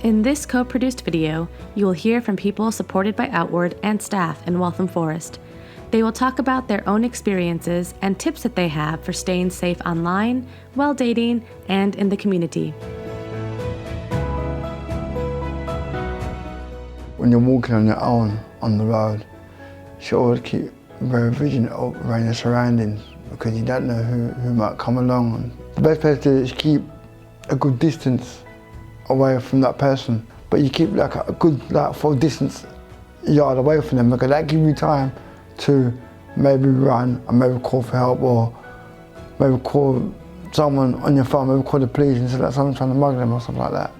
In this co-produced video, you will hear from people supported by Outward and staff in Waltham Forest. They will talk about their own experiences and tips that they have for staying safe online, while dating, and in the community. When you're walking on your own on the road, you should always keep very vigilant around your surroundings because you don't know who might come along. The best place to do is keep a good distance away from that person, but you keep like a good full distance yard away from them because that gives you time to maybe run and maybe call for help or maybe call someone on your phone, maybe call the police and say that someone's trying to mug them or something like that.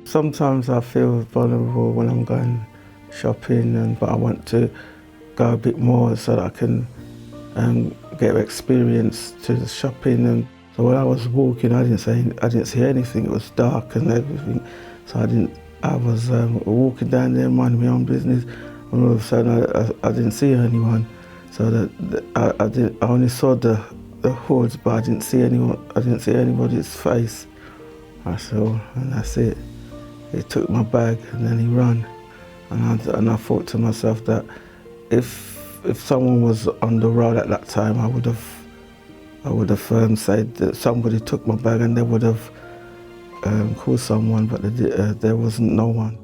Sometimes I feel vulnerable when I'm going shopping, but I want to go a bit more so that I can get experience to the shopping. So when I was walking, I didn't see anything. It was dark and everything. So I was walking down there, minding my own business, and all of a sudden I didn't see anyone. So I only saw the hoods, but I didn't see anyone. I didn't see anybody's face. I saw, and that's it. He took my bag and then he ran. And I thought to myself that if someone was on the road at that time, I would have said that somebody took my bag and they would have called someone, but there wasn't no one.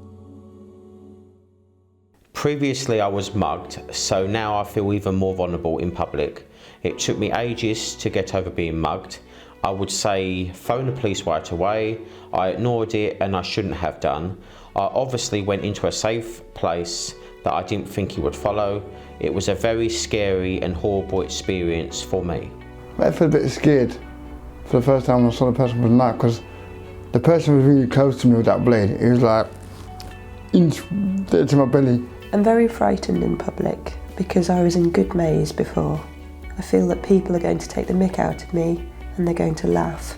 Previously I was mugged, so now I feel even more vulnerable in public. It took me ages to get over being mugged. I would say phone the police right away. I ignored it and I shouldn't have done. I obviously went into a safe place that I didn't think he would follow. It was a very scary and horrible experience for me. I felt a bit scared for the first time I saw the person with a knife because the person was really close to me with that blade. It was like inch there to my belly. I'm very frightened in public because I was in good maze before. I feel that people are going to take the mick out of me and they're going to laugh.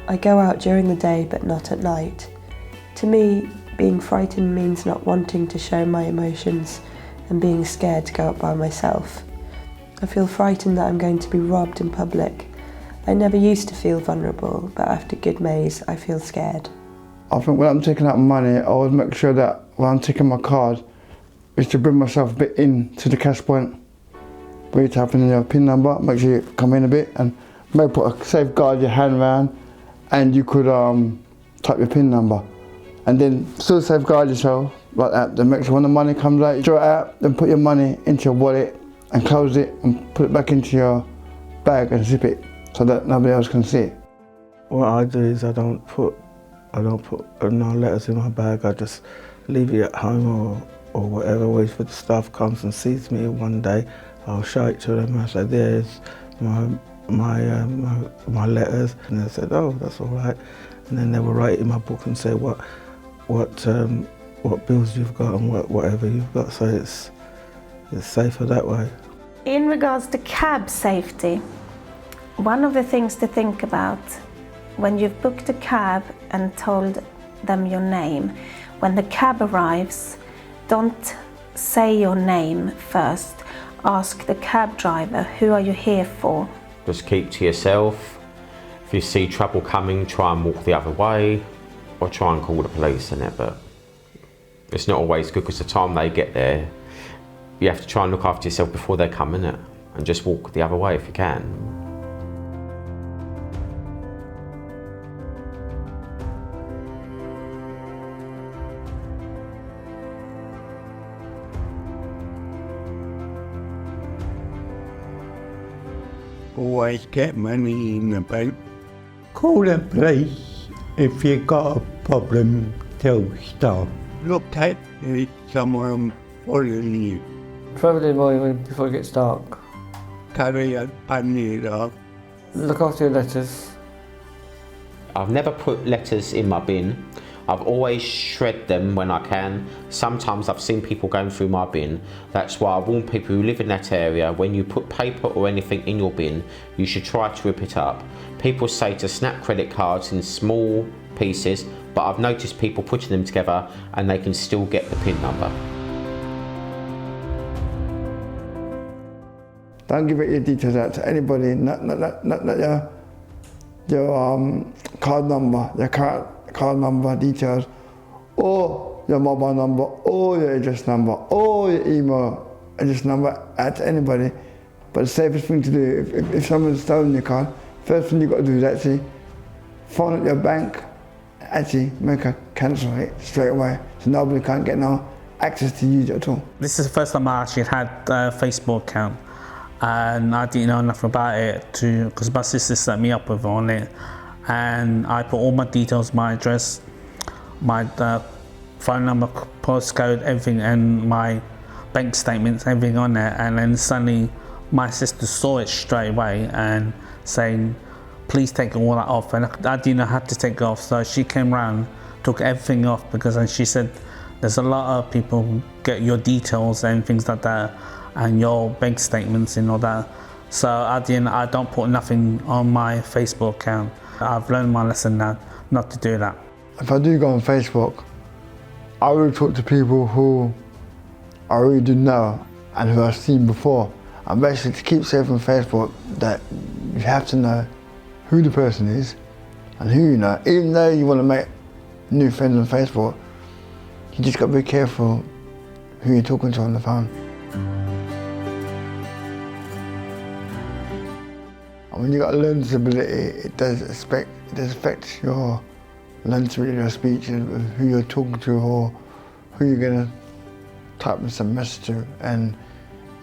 I go out during the day but not at night. To me, being frightened means not wanting to show my emotions and being scared to go out by myself. I feel frightened that I'm going to be robbed in public. I never used to feel vulnerable, but after Good Maze, I feel scared. I think when I'm taking out money, I always make sure that when I'm taking my card, is to bring myself a bit in to the cash point. Where you tap in your PIN number, make sure you come in a bit and maybe put a safeguard your hand around and you could type your PIN number. And then still safeguard yourself like that. Then make sure when the money comes out, you draw it out, then put your money into your wallet and close it and put it back into your bag and zip it so that nobody else can see it. What I do is I don't put no letters in my bag. I just leave it at home or whatever. Wait for the staff comes and sees me one day. I'll show it to them. I say, "There's my letters," and they said, "Oh, that's all right." And then they will write in my book and say what bills you've got and whatever you've got. So it's safer that way. In regards to cab safety, one of the things to think about when you've booked a cab and told them your name, when the cab arrives, don't say your name first. Ask the cab driver, who are you here for? Just keep to yourself. If you see trouble coming, try and walk the other way or try and call the police in it, but it's not always good because the time they get there, you have to try and look after yourself before they come in it and just walk the other way if you can. Always get money in the bank. Call the police if you've got a problem, tell staff. Look at it, someone following you. Travel in the morning before it gets dark. Carry a pannier up. Look after your letters. I've never put letters in my bin. I've always shred them when I can. Sometimes I've seen people going through my bin. That's why I warn people who live in that area, when you put paper or anything in your bin, you should try to rip it up. People say to snap credit cards in small pieces, but I've noticed people putting them together and they can still get the PIN number. Don't give your details out to anybody, not your card number, your card number details, or your mobile number, or your address number, or your email address number at anybody. But the safest thing to do, if someone's stolen your card, first thing you've got to do is actually phone up your bank, actually make a cancel it straight away, so nobody can't get no access to use it at all. This is the first time I actually had a Facebook account, and I didn't know enough about it because my sister set me up with on it, and I put all my details, my address, my phone number, postcode, everything, and my bank statements, everything on there, and then suddenly my sister saw it straight away and saying, please take all that off, and I didn't know how to take it off, so she came round, took everything off, because and she said there's a lot of people who get your details and things like that, and your bank statements and all that. So I don't put nothing on my Facebook account. I've learned my lesson now not to do that. If I do go on Facebook, I will talk to people who I already do know and who I've seen before. And basically, to keep safe on Facebook, that you have to know who the person is and who you know. Even though you want to make new friends on Facebook, you just got to be careful who you're talking to on the phone. And when you've got a learning disability, it does affect your learning disability, your speech, and who you're talking to or who you're going to type in some message to. And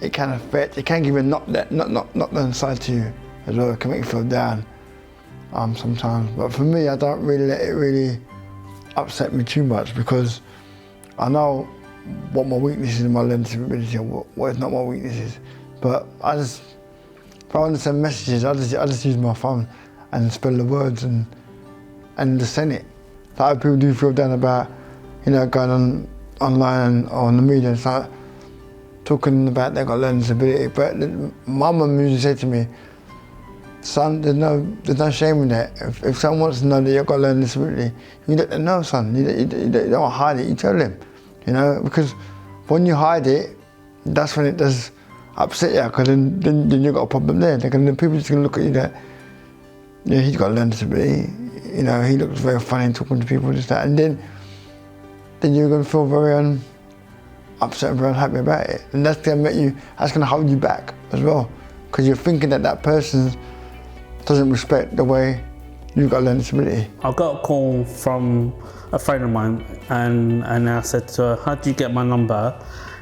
it can give you a knock down side to you as well. It can make you feel down sometimes. But for me, I don't really let it really upset me too much, because I know what my weaknesses and my learning disability are, what is not my weaknesses. But if I want to send messages, I just use my phone and spell the words and just send it. A lot of people do feel down about, going online or on the media and start talking about they've got learning disability. But my mum usually said to me, son, there's no shame in that. If someone wants to know that you've got learning disability, you let them know, son. You don't hide it, you tell them. Because when you hide it, that's when it does upset you, because then you've got a problem there. Then people just gonna look at you that, he's got a learning disability. He looks very funny talking to people, just that, and then you're gonna feel very upset and very unhappy about it, and that's gonna hold you back as well, because you're thinking that person doesn't respect the way you've got a learning disability. I got a call from a friend of mine, and I said to her, how did you get my number?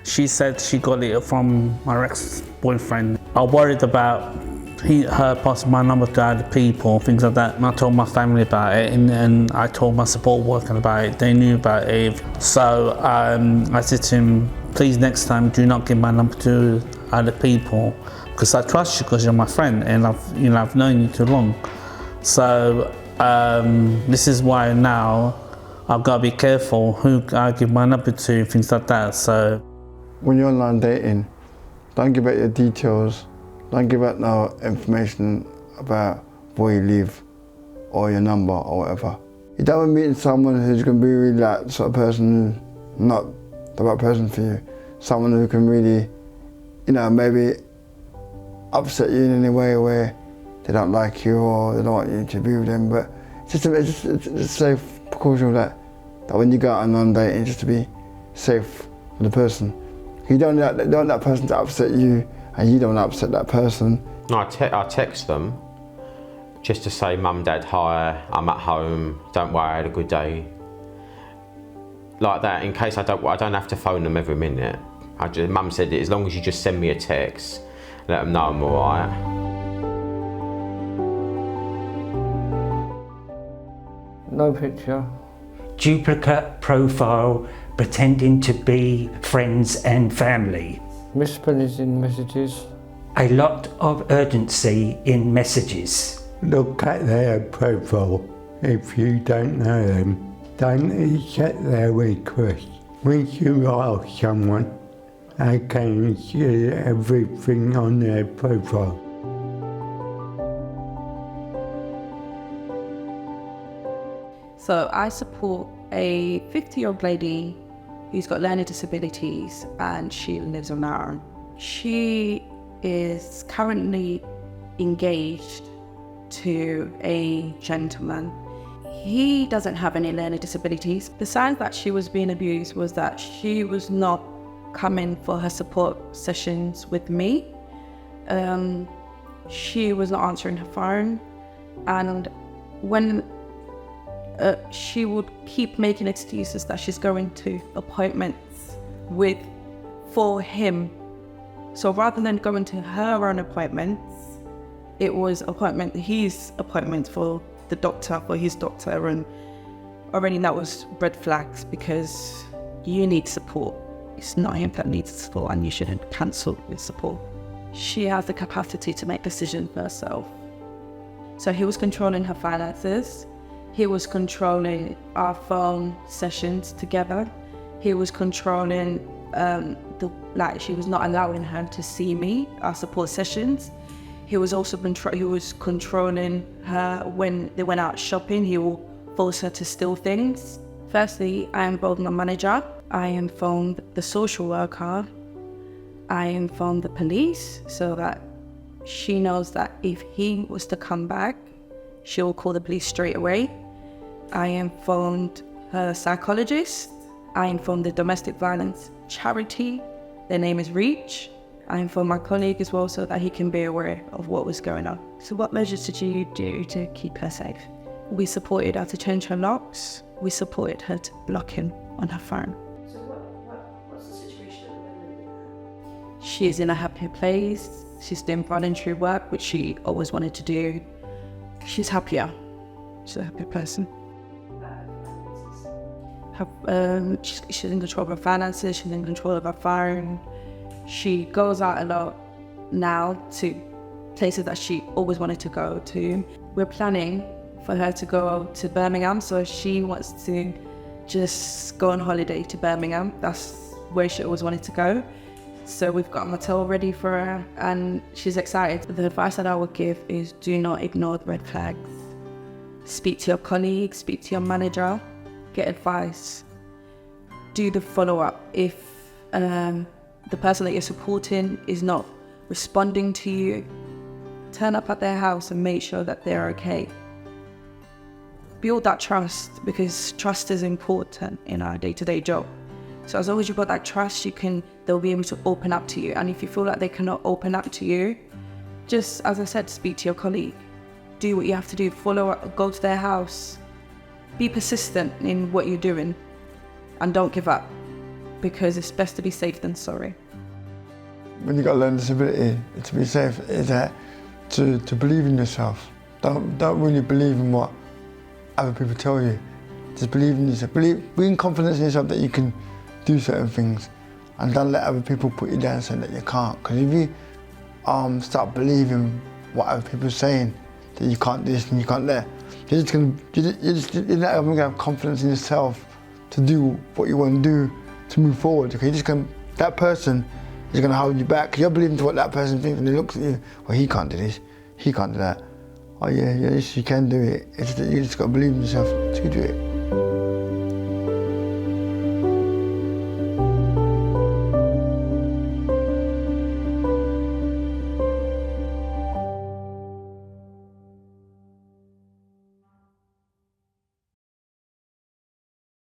She said she got it from my ex-boyfriend. I worried about her passing my number to other people, things like that, and I told my family about it, and I told my support worker about it. They knew about it. So I said to him, please next time do not give my number to other people, because I trust you, because you're my friend and I've known you too long. So this is why now I've got to be careful who I give my number to, things like that. So when you're online dating, don't give out your details, don't give out no information about where you live or your number or whatever. You don't want to meet someone who's going to be really that sort of person who's not the right person for you. Someone who can really, maybe upset you in any way where they don't like you or they don't want you to be with them. But it's just a safe precaution that when you go out on dating, just to be safe for the person. You don't want that person to upset you, and you don't want to upset that person. I text them just to say, Mum, Dad, hi, I'm at home, don't worry, I had a good day. Like that, in case I don't have to phone them every minute. Mum said it, as long as you just send me a text, let them know I'm alright. No picture. Duplicate profile, pretending to be friends and family. Misspellings in messages. A lot of urgency in messages. Look at their profile. If you don't know them, don't accept their request. Once you ask someone, I can see everything on their profile. So I support a 50-year-old lady who's got learning disabilities, and she lives on her own. She is currently engaged to a gentleman. He doesn't have any learning disabilities. The signs that she was being abused was that she was not coming for her support sessions with me. She was not answering her phone, and when she would keep making excuses that she's going to appointments for him. So rather than going to her own appointments, it was his appointment for the doctor, for his doctor, and already that was red flags because you need support. It's not him that needs support, and you shouldn't cancel with support. She has the capacity to make decisions for herself. So he was controlling her finances. He was controlling our phone sessions together. He was controlling she was not allowing her to see me, our support sessions. He was also controlling her when they went out shopping. He will force her to steal things. Firstly, I informed my manager. I informed the social worker. I informed the police so that she knows that if he was to come back, she will call the police straight away. I informed her psychologist. I informed the domestic violence charity. Their name is Reach. I informed my colleague as well so that he can be aware of what was going on. So what measures did you do to keep her safe? We supported her to change her locks. We supported her to block him on her phone. So what's the situation at the moment? She is in a happier place. She's doing voluntary work, which she always wanted to do. She's happier. She's a happier person. She's in control of her finances, she's in control of her phone. She goes out a lot now to places that she always wanted to go to. We're planning for her to go to Birmingham, so she wants to just go on holiday to Birmingham. That's where she always wanted to go. So we've got a motel ready for her and she's excited. The advice that I would give is do not ignore the red flags. Speak to your colleagues, speak to your manager, get advice. Do the follow-up. If the person that you're supporting is not responding to you, turn up at their house and make sure that they're okay. Build that trust, because trust is important in our day-to-day job. So as long as you've got that trust, they'll be able to open up to you. And if you feel like they cannot open up to you, just, as I said, speak to your colleague. Do what you have to do, follow up, go to their house. Be persistent in what you're doing and don't give up, because it's best to be safe than sorry. When you've got a learning disability, to be safe is that to believe in yourself. Don't really believe in what other people tell you. Just believe in yourself. Be in confidence in yourself that you can do certain things, and don't let other people put you down saying that you can't. Because if you start believing what other people are saying, that you can't do this and you can't that, you're not going to have confidence in yourself to do what you want to do to move forward. Okay, that person is going to hold you back. You're believing to what that person thinks, and they look at you. Well, he can't do this. He can't do that. Oh yeah, yes, you can do it. It's that you just got to believe in yourself to do it.